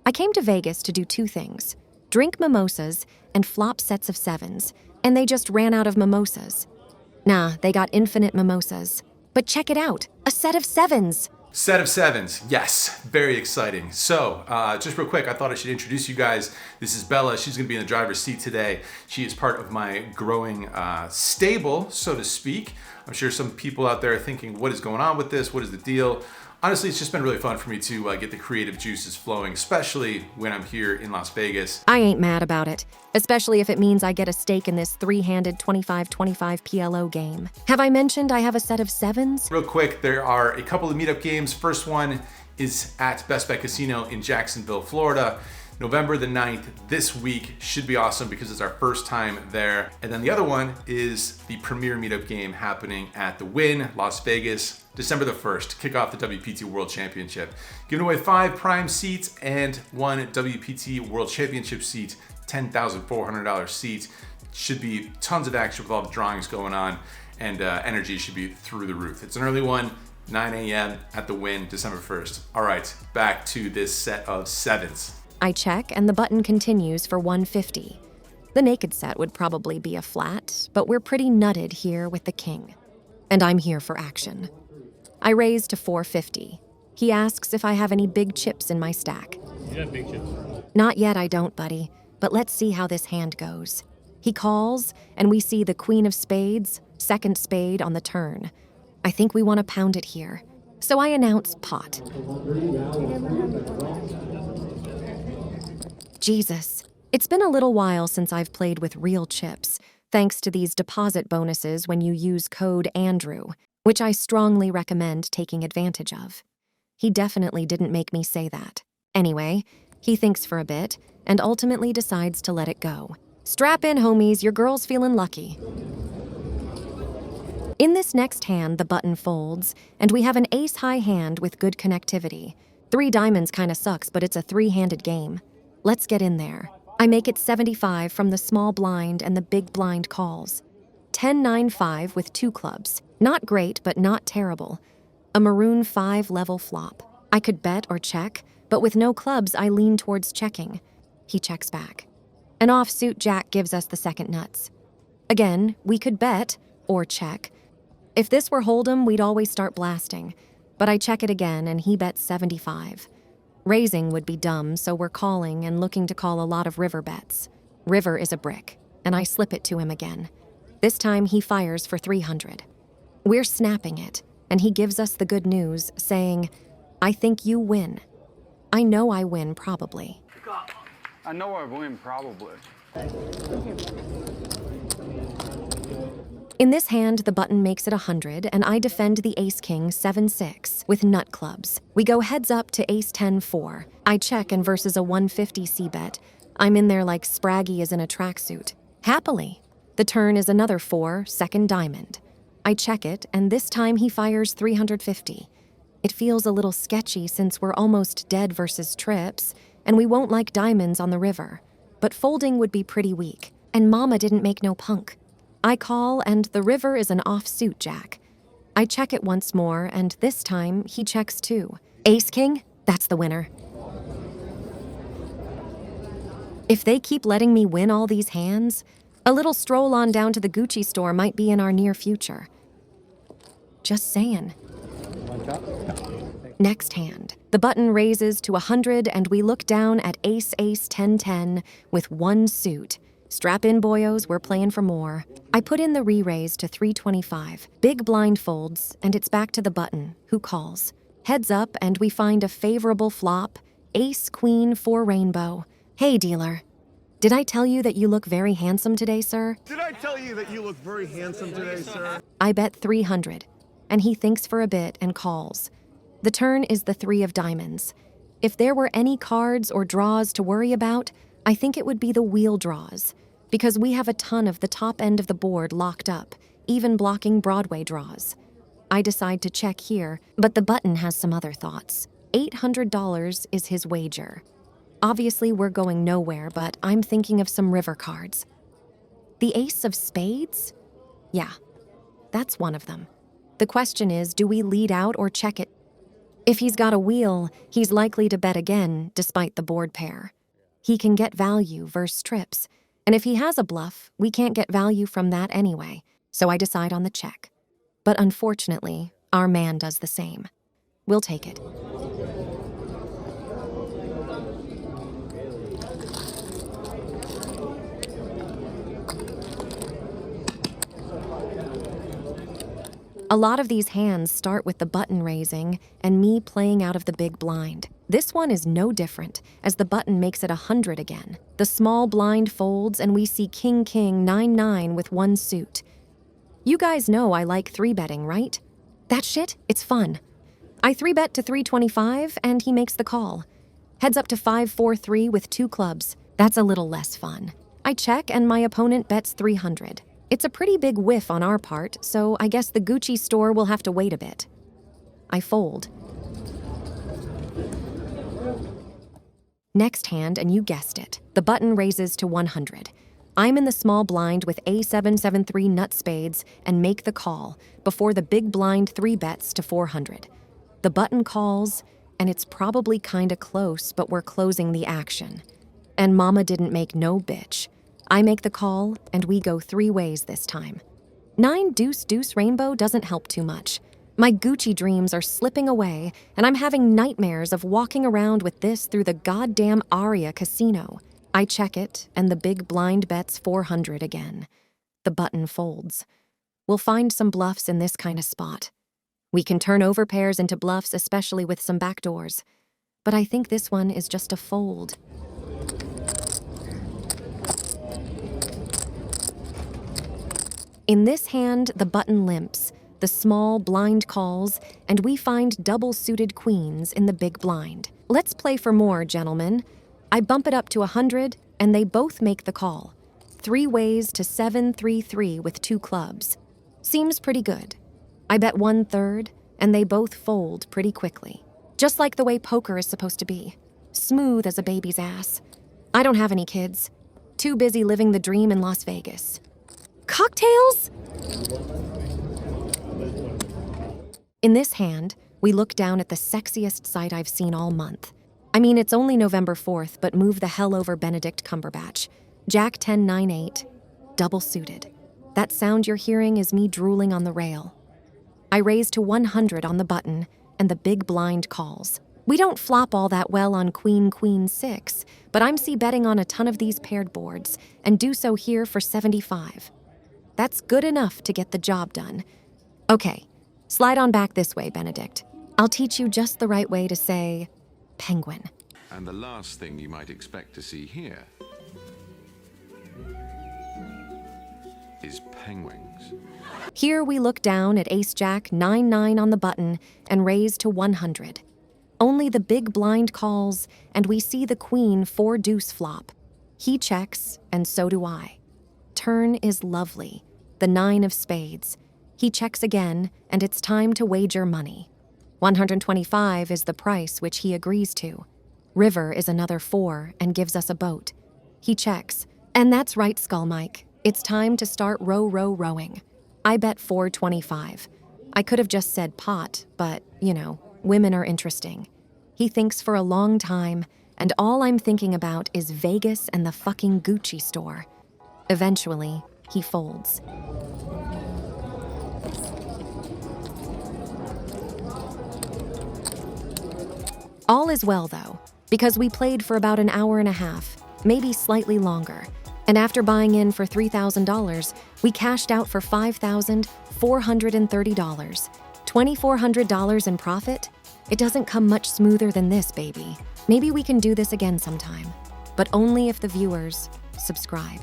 I came to Vegas to do two things: drink mimosas and flop sets of sevens, and they just ran out of mimosas. Nah, they got infinite mimosas. But check it out, a set of sevens. Set of sevens, yes, very exciting. So, just real quick, I thought I should introduce you guys. This is Bella. She's gonna be in the driver's seat today. She is part of my growing stable, so to speak. I'm sure some people out there are thinking, what is going on with this? What is the deal? Honestly, it's just been really fun for me to get the creative juices flowing, especially when I'm here in Las Vegas. I ain't mad about it, especially if it means I get a stake in this three-handed 25-25 PLO game. Have I mentioned I have a set of sevens? Real quick, there are a couple of meetup games. First one is at bestbet Casino in Jacksonville, Florida. November the 9th, this week, should be awesome because it's our first time there. And then the other one is the premier meetup game happening at the Wynn Las Vegas, December the 1st, kick off the WPT World Championship. Giving away 5 prime seats and 1 WPT World Championship seat, $10,400 seat. Should be tons of action with all the drawings going on, and energy should be through the roof. It's an early one, 9 a.m. at the Wynn, December 1st. All right, back to this set of sevens. I check and the button continues for 150. The naked set would probably be a flat, but we're pretty nutted here with the king. And I'm here for action. I raise to 450. He asks if I have any big chips in my stack. You have big chips. Not yet, I don't, buddy, but let's see how this hand goes. He calls, and we see the queen of spades, second spade on the turn. I think we want to pound it here. So I announce pot. Jesus, it's been a little while since I've played with real chips, thanks to these deposit bonuses when you use code Andrew, which I strongly recommend taking advantage of. He definitely didn't make me say that. Anyway, he thinks for a bit and ultimately decides to let it go. Strap in, homies, your girl's feeling lucky. In this next hand, the button folds, and we have an ace-high hand with good connectivity. 3 diamonds kinda sucks, but it's a 3-handed game. Let's get in there. I make it 75 from the small blind and the big blind calls. 10-9-5 with 2 clubs. Not great, but not terrible. A maroon 5 level flop. I could bet or check, but with no clubs, I lean towards checking. He checks back. An offsuit jack gives us the second nuts. Again, we could bet or check. If this were Hold'em, we'd always start blasting. But I check it again, and he bets 75. Raising would be dumb, so we're calling and looking to call a lot of river bets. River is a brick, and I slip it to him again. This time he fires for 300. We're snapping it, and he gives us the good news, saying, I think you win. I know I win, probably. I know I win, probably. In this hand, the button makes it 100, and I defend the ace-king 7-6 with nut clubs. We go heads up to ace-10-4. I check and versus a 150 c-bet. I'm in there like Spraggy is in a tracksuit. Happily. The turn is another 4, second diamond. I check it, and this time he fires 350. It feels a little sketchy since we're almost dead versus trips, and we won't like diamonds on the river. But folding would be pretty weak, and Mama didn't make no punk. I call, and the river is an offsuit jack. I check it once more, and this time he checks too. Ace-king? That's the winner. If they keep letting me win all these hands, a little stroll on down to the Gucci store might be in our near future. Just saying. Next hand. The button raises to 100, and we look down at ace-10-10 with 1 suit. Strap in, boyos, we're playing for more. I put in the re-raise to 325. Big blind folds, and it's back to the button, who calls. Heads up, and we find a favorable flop. Ace-queen 4 rainbow. Hey, dealer. Did I tell you that you look very handsome today, sir? Did I tell you that you look very handsome today, sir? I bet 300, and he thinks for a bit and calls. The turn is the 3 of diamonds. If there were any cards or draws to worry about, I think it would be the wheel draws, because we have a ton of the top end of the board locked up, even blocking Broadway draws. I decide to check here, but the button has some other thoughts. $800 is his wager. Obviously, we're going nowhere, but I'm thinking of some river cards. The ace of spades? Yeah, that's one of them. The question is, do we lead out or check it? If he's got a wheel, he's likely to bet again despite the board pair. He can get value versus trips, and if he has a bluff, we can't get value from that anyway, so I decide on the check. But unfortunately, our man does the same. We'll take it. A lot of these hands start with the button raising and me playing out of the big blind. This one is no different, as the button makes it 100 again. The small blind folds and we see king, 9-9 with one suit. You guys know I like 3-betting, right? That shit, it's fun. I 3-bet to 325 and he makes the call. Heads up to 5-4-3 with 2 clubs. That's a little less fun. I check and my opponent bets 300. It's a pretty big whiff on our part, so I guess the Gucci store will have to wait a bit. I fold. Next hand, and you guessed it, the button raises to 100. I'm in the small blind with A7-7-3 nut spades and make the call before the big blind 3-bets to 400. The button calls, and it's probably kinda close, but we're closing the action. And mama didn't make no bitch. I make the call, and we go 3 ways this time. 9 deuce rainbow doesn't help too much. My Gucci dreams are slipping away, and I'm having nightmares of walking around with this through the goddamn Aria casino. I check it, and the big blind bets 400 again. The button folds. We'll find some bluffs in this kind of spot. We can turn over pairs into bluffs, especially with some backdoors. But I think this one is just a fold. In this hand, the button limps, the small blind calls, and we find double-suited queens in the big blind. Let's play for more, gentlemen. I bump it up to 100, and they both make the call. 3 ways to 7-3-3 with 2 clubs. Seems pretty good. I bet 1/3, and they both fold pretty quickly. Just like the way poker is supposed to be. Smooth as a baby's ass. I don't have any kids. Too busy living the dream in Las Vegas. Cocktails? In this hand, we look down at the sexiest sight I've seen all month. I mean, it's only November 4th, but move the hell over Benedict Cumberbatch. Jack 10-9-8, double suited. That sound you're hearing is me drooling on the rail. I raise to 100 on the button, and the big blind calls. We don't flop all that well on Queen 6, but I'm betting on a ton of these paired boards, and do so here for 75. That's good enough to get the job done. Okay, slide on back this way, Benedict. I'll teach you just the right way to say penguin. And the last thing you might expect to see here is penguins. Here we look down at Ace-Jack 9-9 on the button and raise to 100. Only the big blind calls, and we see the queen 4 deuce flop. He checks, and so do I. Turn is lovely, the 9 of spades. He checks again, and it's time to wager money. 125 is the price which he agrees to. River is another 4 and gives us a boat. He checks, and that's right, Skull Mike. It's time to start rowing. I bet 425. I could have just said pot, but, women are interesting. He thinks for a long time, and all I'm thinking about is Vegas and the fucking Gucci store. Eventually, he folds. All is well, though, because we played for about an hour and a half, maybe slightly longer. And after buying in for $3,000, we cashed out for $5,430. $2,400 in profit? It doesn't come much smoother than this, baby. Maybe we can do this again sometime, but only if the viewers subscribe.